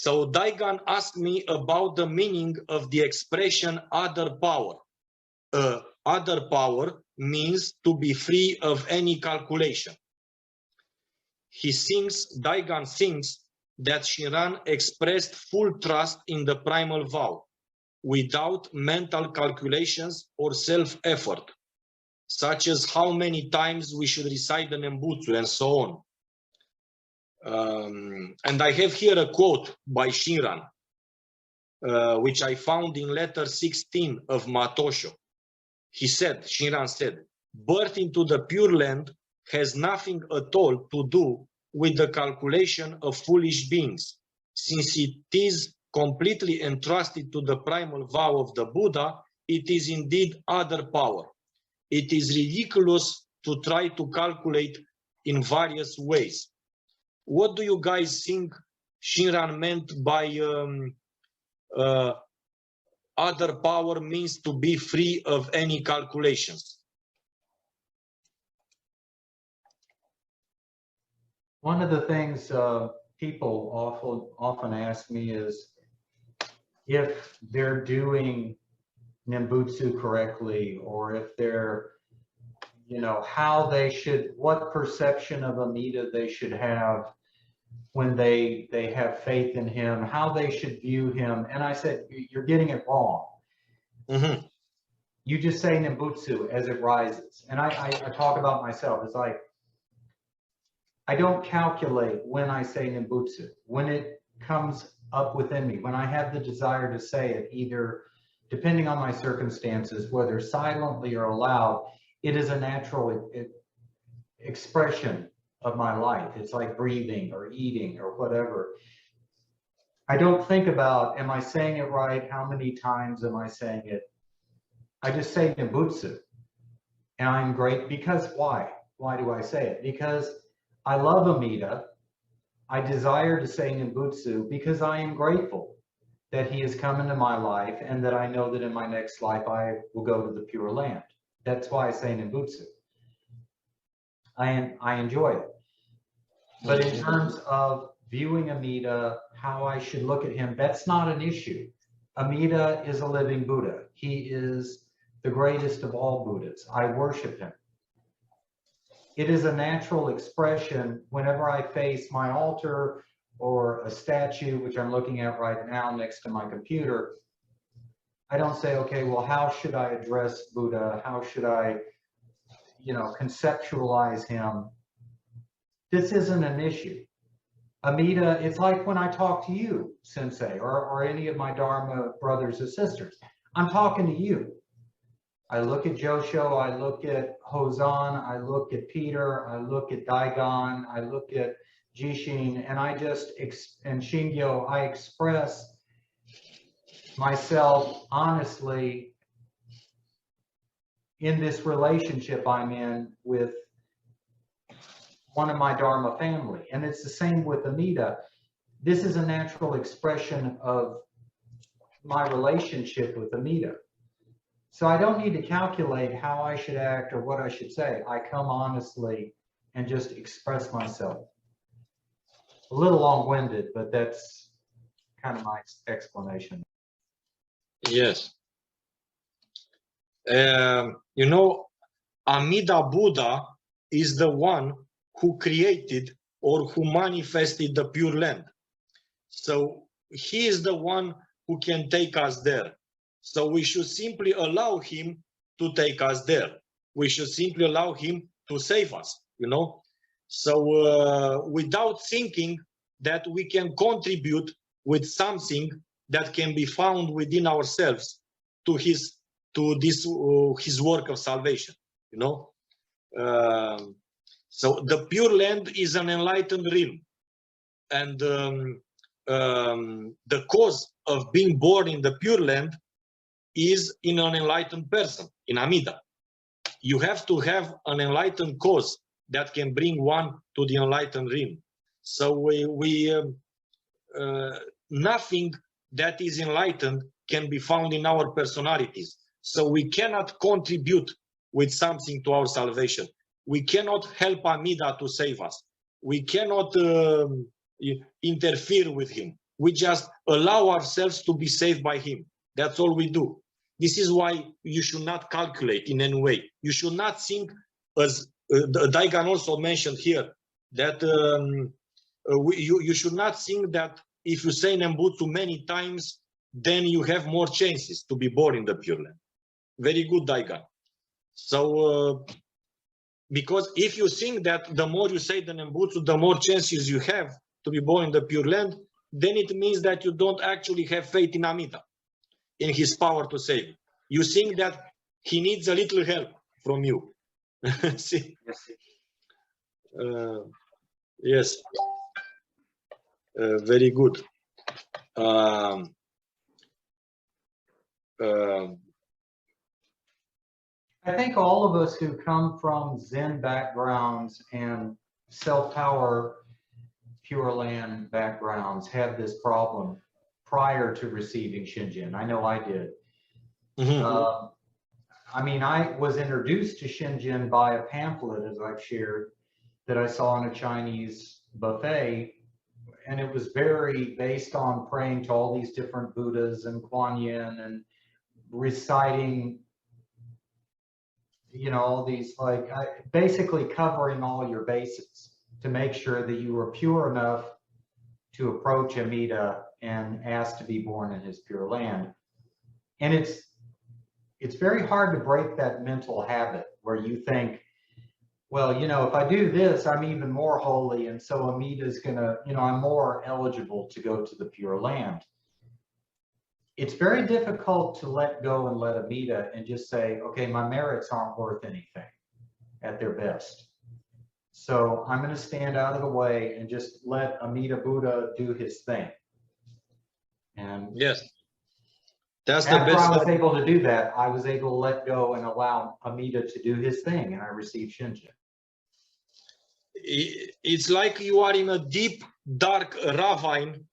So Daigan asked me about the meaning of the expression other power. Other power means to be free of any calculation. Daigan thinks that Shinran expressed full trust in the primal vow, without mental calculations or self-effort, such as how many times we should recite the Nembutsu and so on. And I have here a quote by Shinran, which I found in letter 16 of Matosho. Shinran said, birth into the Pure Land has nothing at all to do with the calculation of foolish beings, since it is completely entrusted to the primal vow of the Buddha. It is indeed other power. It is ridiculous to try to calculate in various ways. What do you guys think Shinran meant by other power means to be free of any calculations? One of the things people often ask me is if they're doing Nembutsu correctly, or if they're, how they should, what perception of Amida they should have when they have faith in him, how they should view him. And I said, you're getting it wrong. Mm-hmm. You just say Nembutsu as it rises. And I talk about myself. It's like, I don't calculate when I say Nembutsu. When it comes up within me, when I have the desire to say it, either depending on my circumstances, whether silently or aloud, it is a natural expression of my life. It's like breathing or eating or whatever. I don't think about, am I saying it right? How many times am I saying it? I just say Nembutsu. And I'm great because why? Why do I say it? Because I love Amida. I desire to say Nembutsu because I am grateful that he has come into my life, and that I know that in my next life I will go to the Pure Land. That's why I say Nembutsu. I enjoy it. But in terms of viewing Amida, how I should look at him, that's not an issue. Amida is a living Buddha. He is the greatest of all Buddhas. I worship him. It is a natural expression whenever I face my altar or a statue, which I'm looking at right now next to my computer. I don't say, okay, well, how should I address Buddha? How should I, conceptualize him? This isn't an issue. Amida, it's like when I talk to you, Sensei, or any of my Dharma brothers or sisters. I'm talking to you. I look at Josho, I look at Hozan, I look at Peter, I look at Daigan, I look at Jishin, and and Shingyo, I express myself honestly in this relationship I'm in with one of my Dharma family. And it's the same with Amida. This is a natural expression of my relationship with Amida. So I don't need to calculate how I should act or what I should say. I come honestly and just express myself. A little long-winded, but that's kind of my explanation. Yes. Amida Buddha is the one who created or who manifested the Pure Land. So he is the one who can take us there. So we should simply allow him to take us there. We should simply allow him to save us, So without thinking that we can contribute with something that can be found within ourselves to his work of salvation, So the Pure Land is an enlightened realm, and the cause of being born in the Pure Land is in an enlightened person, in Amida. You have to have an enlightened cause that can bring one to the enlightened realm. So nothing that is enlightened can be found in our personalities. So we cannot contribute with something to our salvation. We cannot help Amida to save us. We cannot interfere with him. we just allow ourselves to be saved by him. That's all we do. This is why you should not calculate in any way. You should not think, as Daigan also mentioned here, that you should not think that if you say Nembutsu many times, then you have more chances to be born in the Pure Land. Very good, Daigan. So, because if you think that the more you say the Nembutsu, the more chances you have to be born in the Pure Land, then it means that you don't actually have faith in Amida, in his power to save you. You think that he needs a little help from you. See? Yes. Very good. I think all of us who come from Zen backgrounds and self-power, Pure Land backgrounds have this problem prior to receiving Shinjin. I know I did. Mm-hmm. I mean, I was introduced to Shinjin by a pamphlet, as I've shared, that I saw in a Chinese buffet, and it was very based on praying to all these different Buddhas and Kuan Yin and reciting, you know, all these, like, basically covering all your bases to make sure that you were pure enough to approach Amida and ask to be born in his Pure Land. And it's very hard to break that mental habit where you think, well, you know, if I do this, I'm even more holy, and so Amida's gonna, you know, I'm more eligible to go to the Pure Land. It's very difficult to let go and let Amida and just say, okay, my merits aren't worth anything at their best. So I'm going to stand out of the way and just let Amida Buddha do his thing. And yes, that's the after best. I was able to do that, I was able to let go and allow Amida to do his thing, and I received Shinjin. It's like you are in a deep, dark ravine,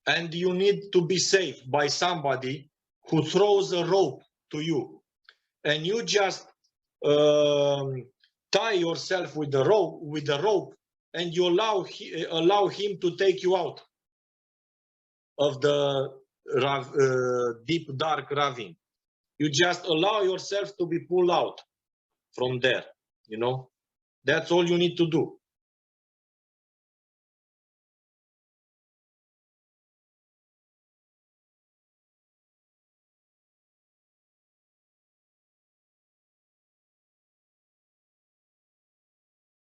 and you need to be saved by somebody who throws a rope to you, and you just tie yourself with the rope, and you allow him to take you out of the deep, dark ravine. You just allow yourself to be pulled out from there. You know, that's all you need to do.